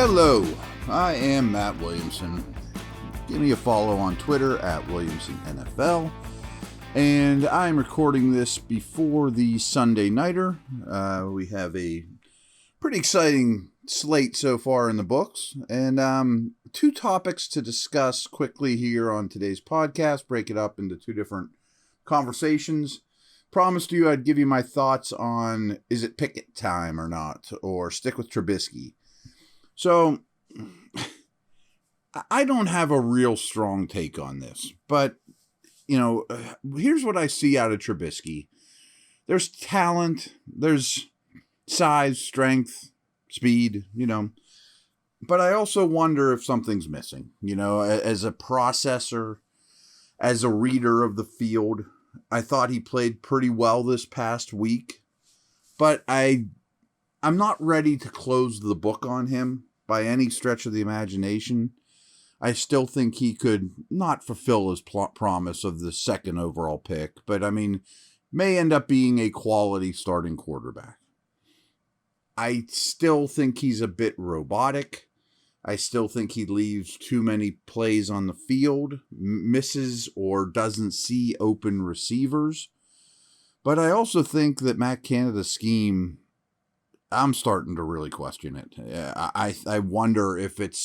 Hello, I am Matt Williamson. Give me a follow on Twitter at Williamson NFL. And I'm recording this before the Sunday Nighter. We have a pretty exciting slate so far in the books. And two topics to discuss quickly here on today's podcast. Break it up into two different conversations. Promised you I'd give you my thoughts on is it Pickett time or not, or stick with Trubisky. So I don't have a real strong take on this, but you know, here's what I see out of Trubisky. There's talent, there's size, strength, speed, but I also wonder if something's missing, as a processor, as a reader of the field. I thought he played pretty well this past week, but I'm not ready to close the book on him by any stretch of the imagination. I still think he could not fulfill his promise of the second overall pick, but may end up being a quality starting quarterback. I still think he's a bit robotic. I still think he leaves too many plays on the field, misses or doesn't see open receivers. But I also think that Matt Canada's scheme, I'm starting to really question it. I wonder if it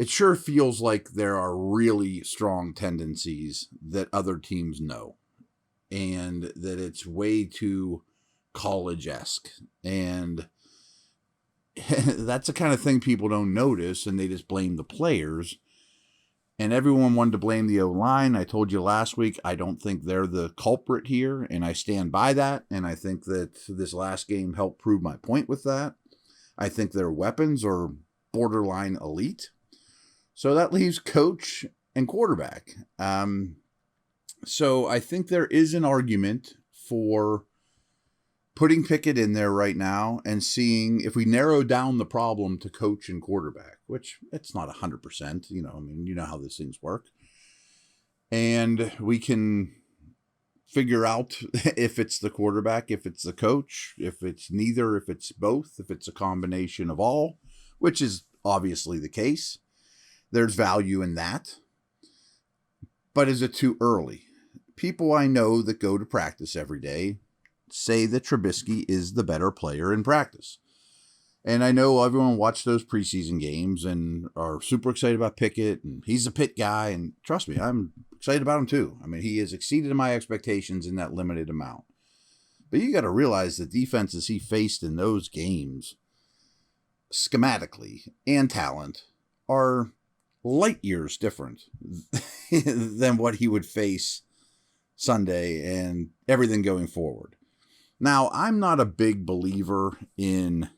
sure feels like there are really strong tendencies that other teams know, and that it's way too college-esque. And that's the kind of thing people don't notice, and they just blame the players. And everyone wanted to blame the O-line. I told you last week, I don't think they're the culprit here, and I stand by that. And I think that this last game helped prove my point with that. I think their weapons are borderline elite. So that leaves coach and quarterback. So I think there is an argument for putting Pickett in there right now and seeing if we narrow down the problem to coach and quarterback, which it's not 100%, you know how these things work. And we can figure out if it's the quarterback, if it's the coach, if it's neither, if it's both, if it's a combination of all, which is obviously the case. There's value in that. But is it too early? People I know that go to practice every day say that Trubisky is the better player in practice. And I know everyone watched those preseason games and are super excited about Pickett, and he's a Pitt guy, and trust me, I'm excited about him too. He has exceeded my expectations in that limited amount. But you got to realize the defenses he faced in those games, schematically and talent, are light years different than what he would face Sunday and everything going forward. Now, I'm not a big believer in,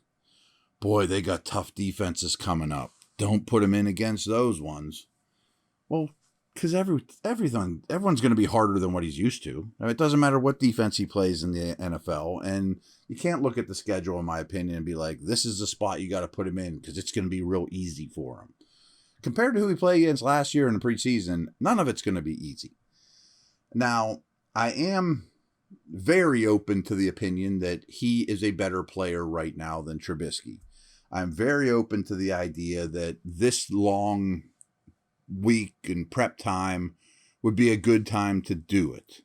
boy, they got tough defenses coming up. Don't put them in against those ones. Well, because everyone's going to be harder than what he's used to. It doesn't matter what defense he plays in the NFL, and you can't look at the schedule, in my opinion, and be like, this is the spot you got to put him in because it's going to be real easy for him. Compared to who he played against last year in the preseason, none of it's going to be easy. Now, I am very open to the opinion that he is a better player right now than Trubisky. I'm very open to the idea that this long week and prep time would be a good time to do it.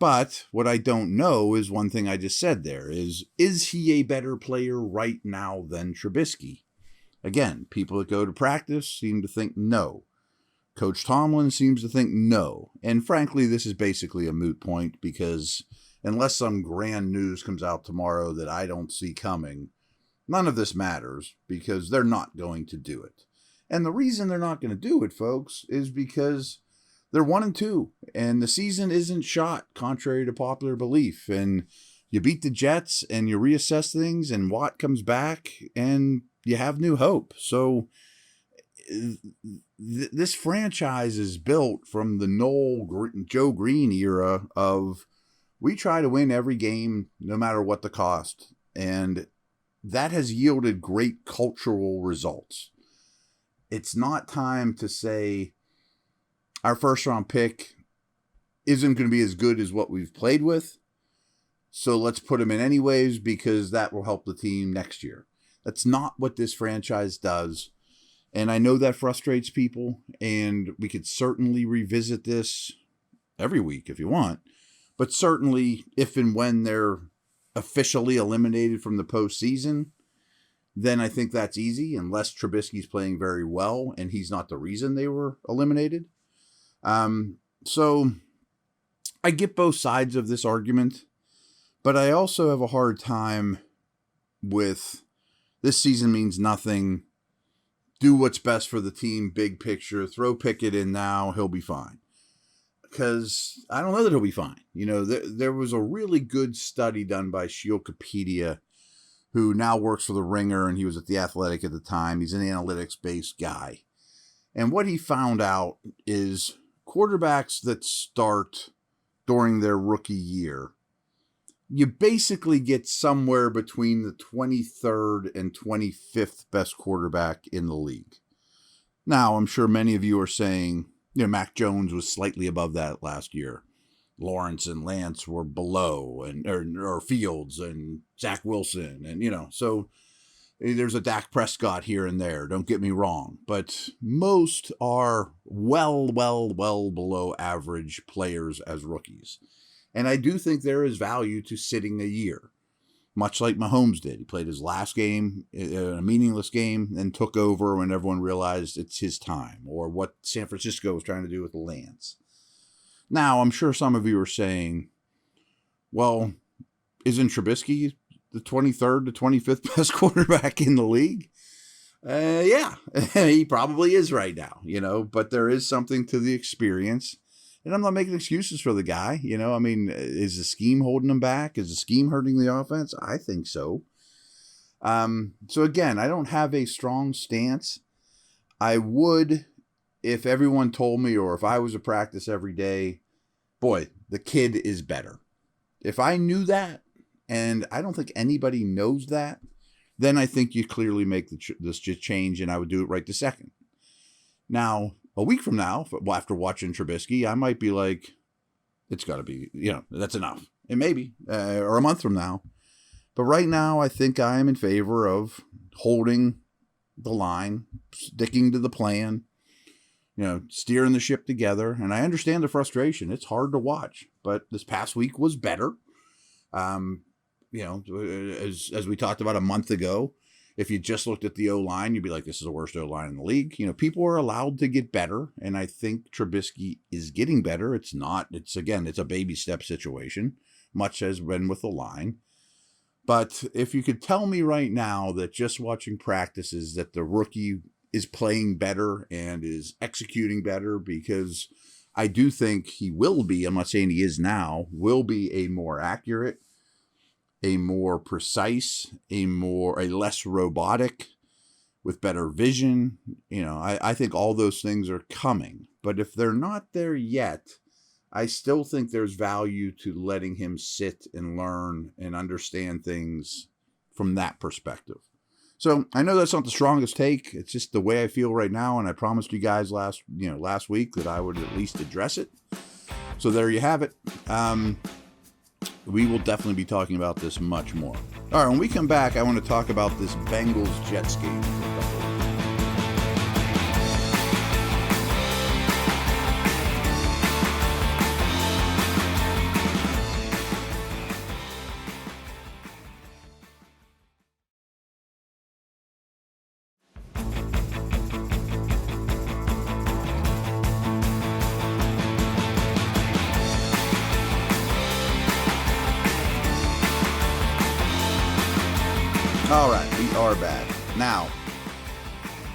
But what I don't know is one thing I just said there is he a better player right now than Trubisky? Again, people that go to practice seem to think no. Coach Tomlin seems to think no. And frankly, this is basically a moot point because unless some grand news comes out tomorrow that I don't see coming, none of this matters because they're not going to do it. And the reason they're not going to do it, folks, is because they're 1-2 and the season isn't shot, contrary to popular belief. And you beat the Jets and you reassess things and Watt comes back and you have new hope. So this franchise is built from the Joe Green era of we try to win every game no matter what the cost. And that has yielded great cultural results. It's not time to say our first round pick isn't going to be as good as what we've played with. So let's put him in anyways because that will help the team next year. That's not what this franchise does. And I know that frustrates people, and we could certainly revisit this every week if you want. But certainly, if and when they're officially eliminated from the postseason, then I think that's easy, unless Trubisky's playing very well and he's not the reason they were eliminated. So I get both sides of this argument, but I also have a hard time with this season means nothing. Do what's best for the team, big picture. Throw Pickett in now, he'll be fine. Because I don't know that he'll be fine. You know, there was a really good study done by Shiokapedia, who now works for The Ringer, and he was at The Athletic at the time. He's an analytics-based guy. And what he found out is quarterbacks that start during their rookie year, you basically get somewhere between the 23rd and 25th best quarterback in the league. Now, I'm sure many of you are saying, you know, Mac Jones was slightly above that last year. Lawrence and Lance were below, and or Fields and Zach Wilson, and, you know, so there's a Dak Prescott here and there, don't get me wrong, but most are well below average players as rookies. And I do think there is value to sitting a year, much like Mahomes did. He played his last game, a meaningless game, and took over when everyone realized it's his time, or what San Francisco was trying to do with Lance. Now, I'm sure some of you are saying, well, isn't Trubisky the 23rd to 25th best quarterback in the league? Yeah, he probably is right now, you know, but there is something to the experience. And I'm not making excuses for the guy, you know. I mean, is the scheme holding him back? Is the scheme hurting the offense? I think so. So again, I don't have a strong stance. I would, if everyone told me, or if I was at practice every day, boy, the kid is better. If I knew that, and I don't think anybody knows that, then I think you clearly make this change, and I would do it right this second. Now, a week from now, after watching Trubisky, I might be like, it's got to be, you know, that's enough. And maybe, or a month from now. But right now, I think I am in favor of holding the line, sticking to the plan, you know, steering the ship together. And I understand the frustration. It's hard to watch. But this past week was better. You know, as we talked about a month ago, if you just looked at the O-line, you'd be like, this is the worst O-line in the league. You know, people are allowed to get better, and I think Trubisky is getting better. It's a baby step situation, much has been with the line. But if you could tell me right now that just watching practices that the rookie is playing better and is executing better, because I do think he will be, I'm not saying he is now, will be a more accurate, a more precise, a less robotic, with better vision. You know, I think all those things are coming. But if they're not there yet, I still think there's value to letting him sit and learn and understand things from that perspective. So I know that's not the strongest take. It's just the way I feel right now. And I promised you guys last week that I would at least address it. So there you have it. We will definitely be talking about this much more. All right, when we come back, I want to talk about this Bengals-Jets game. All right, we are back. Now,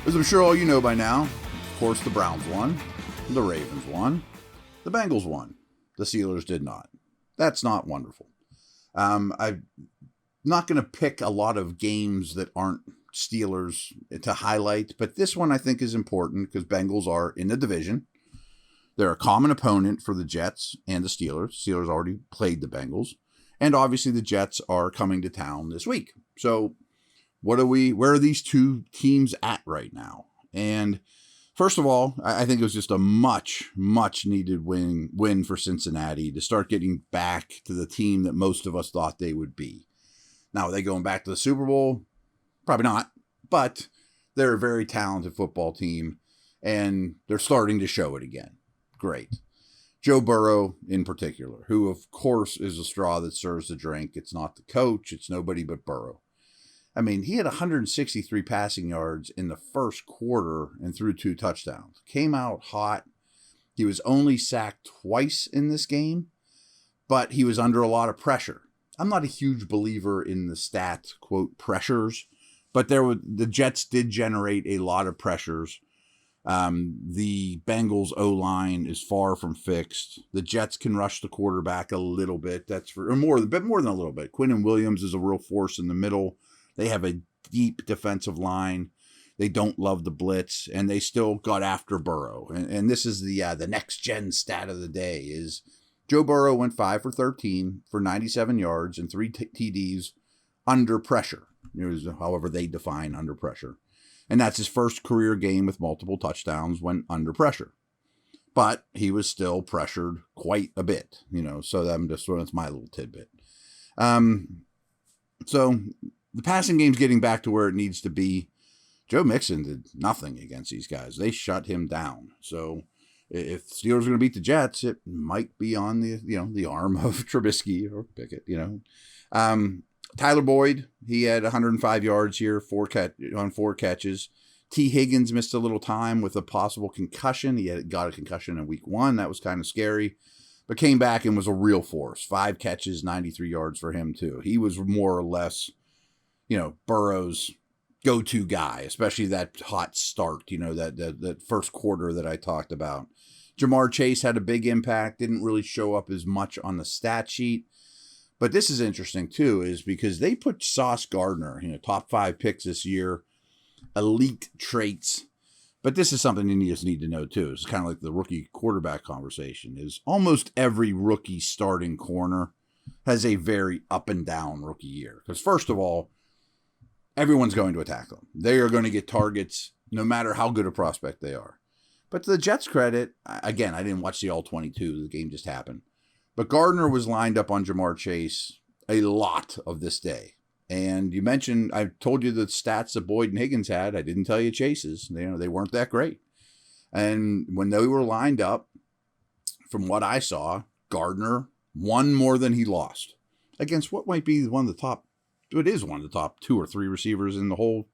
as I'm sure all you know by now, of course the Browns won, the Ravens won, the Bengals won, the Steelers did not. That's not wonderful. I'm not going to pick a lot of games that aren't Steelers to highlight, but this one I think is important because Bengals are in the division. They're a common opponent for the Jets and the Steelers. Steelers already played the Bengals. And obviously the Jets are coming to town this week. So where are these two teams at right now? And first of all, I think it was just a much needed win for Cincinnati to start getting back to the team that most of us thought they would be. Now, are they going back to the Super Bowl? Probably not, but they're a very talented football team, and they're starting to show it again. Great. Joe Burrow in particular, who of course is a straw that stirs the drink. It's not the coach. It's nobody but Burrow. I mean, he had 163 passing yards in the first quarter and threw 2 touchdowns. Came out hot. He was only sacked twice in this game, but he was under a lot of pressure. I'm not a huge believer in the stat, quote, pressures, but the Jets did generate a lot of pressures. The Bengals O-line is far from fixed. The Jets can rush the quarterback a little bit. More than a little bit. Quinn Williams is a real force in the middle. They have a deep defensive line. They don't love the blitz, and they still got after Burrow. And this is the next gen stat of the day is Joe Burrow went 5 for 13 for 97 yards and 3 TDs under pressure. However they define under pressure. And that's his first career game with multiple touchdowns when under pressure. But he was still pressured quite a bit, so that's my little tidbit. So the passing game's getting back to where it needs to be. Joe Mixon did nothing against these guys. They shut him down. So if the Steelers are going to beat the Jets, it might be on the arm of Trubisky or Pickett, Tyler Boyd, he had 105 yards here, 4 catches. T. Higgins missed a little time with a possible concussion. He got a concussion in week 1. That was kind of scary, but came back and was a real force. 5 catches, 93 yards for him too. He was more or less, Burrow's go-to guy, especially that hot start, that first quarter that I talked about. Jamar Chase had a big impact, didn't really show up as much on the stat sheet. But this is interesting, too, is because they put Sauce Gardner, top 5 picks this year, elite traits. But this is something you just need to know, too. It's kind of like the rookie quarterback conversation, is almost every rookie starting corner has a very up and down rookie year. Because first of all, everyone's going to attack them. They are going to get targets no matter how good a prospect they are. But to the Jets' credit, again, I didn't watch the all-22. The game just happened. But Gardner was lined up on Jamar Chase a lot of this day. And you mentioned, I told you the stats that Boyd and Higgins had. I didn't tell you Chase's. They weren't that great. And when they were lined up, from what I saw, Gardner won more than he lost against what might be one of the top 2 or 3 receivers in the whole,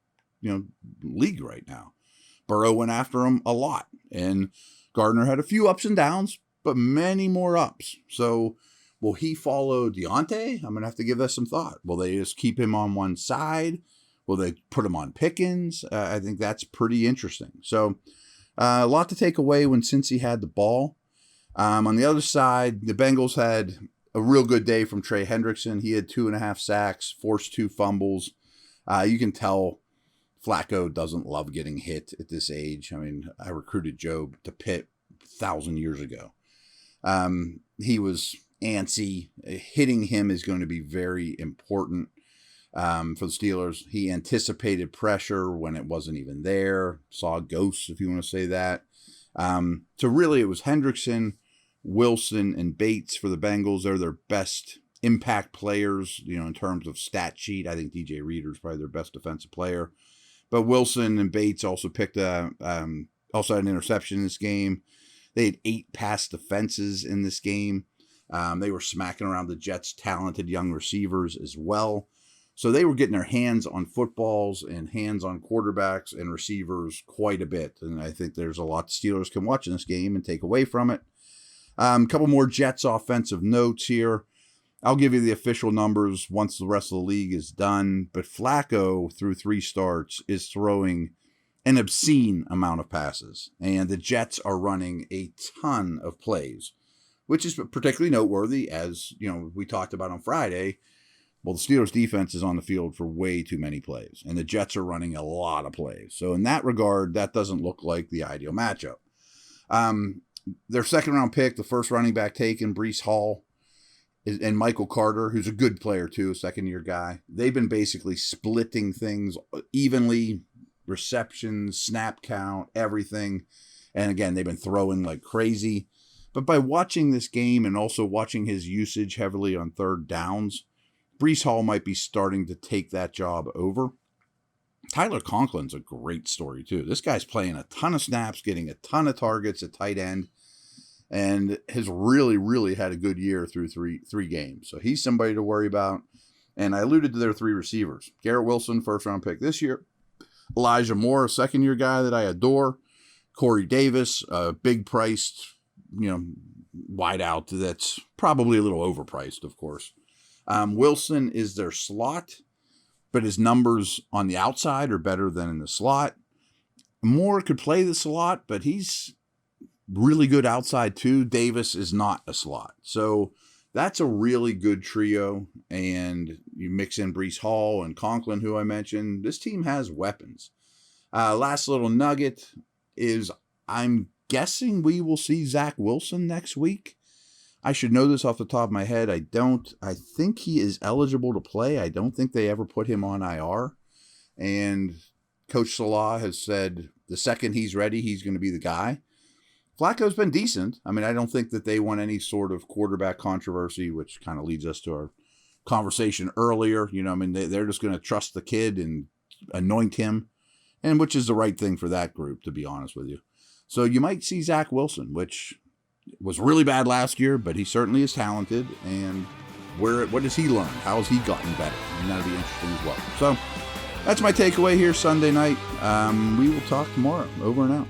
league right now. Burrow went after him a lot. And Gardner had a few ups and downs, but many more ups. So will he follow Deontay? I'm going to have to give that some thought. Will they just keep him on one side? Will they put him on Pickens? I think that's pretty interesting. So a lot to take away when Cincy had the ball. On the other side, the Bengals had a real good day from Trey Hendrickson. He had 2.5 sacks, forced 2 fumbles. You can tell Flacco doesn't love getting hit at this age. I mean, I recruited Joe to Pitt 1,000 years ago. He was antsy. Hitting him is going to be very important for the Steelers. He anticipated pressure when it wasn't even there. Saw ghosts, if you want to say that. So really, it was Hendrickson, Wilson, and Bates for the Bengals. They're their best impact players, in terms of stat sheet. I think DJ Reader's probably their best defensive player. But Wilson and Bates also also had an interception in this game. They had 8 pass defenses in this game. They were smacking around the Jets' talented young receivers as well. So they were getting their hands on footballs and hands on quarterbacks and receivers quite a bit. And I think there's a lot the Steelers can watch in this game and take away from it. A couple more Jets offensive notes here. I'll give you the official numbers once the rest of the league is done. But Flacco, through 3 starts, is throwing an obscene amount of passes. And the Jets are running a ton of plays, which is particularly noteworthy, as we talked about on Friday. Well, the Steelers defense is on the field for way too many plays, and the Jets are running a lot of plays. So in that regard, that doesn't look like the ideal matchup. Their second-round pick, the first running back taken, Breece Hall, and Michael Carter, who's a good player too, a second-year guy. They've been basically splitting things evenly, receptions, snap count, everything. And again, they've been throwing like crazy. But by watching this game and also watching his usage heavily on third downs, Breece Hall might be starting to take that job over. Tyler Conklin's a great story, too. This guy's playing a ton of snaps, getting a ton of targets at tight end, and has really, really had a good year through three games. So he's somebody to worry about. And I alluded to their three receivers. Garrett Wilson, first-round pick this year. Elijah Moore, a second-year guy that I adore. Corey Davis, a big-priced, wideout that's probably a little overpriced, of course. Wilson is their slot, but his numbers on the outside are better than in the slot. Moore could play the slot, but he's really good outside too. Davis is not a slot. So that's a really good trio. And you mix in Breece Hall and Conklin, who I mentioned. This team has weapons. Last little nugget is I'm guessing we will see Zach Wilson next week. I should know this off the top of my head. I don't. I think he is eligible to play. I don't think they ever put him on IR. And Coach Salah has said the second he's ready, he's going to be the guy. Flacco's been decent. I mean, I don't think that they want any sort of quarterback controversy, which kind of leads us to our conversation earlier. They're just going to trust the kid and anoint him, and which is the right thing for that group, to be honest with you. So you might see Zach Wilson, which was really bad last year, but he certainly is talented. And what has he learned? How has he gotten better? And that'll be interesting as well. So that's my takeaway here Sunday night. We will talk tomorrow. Over and out.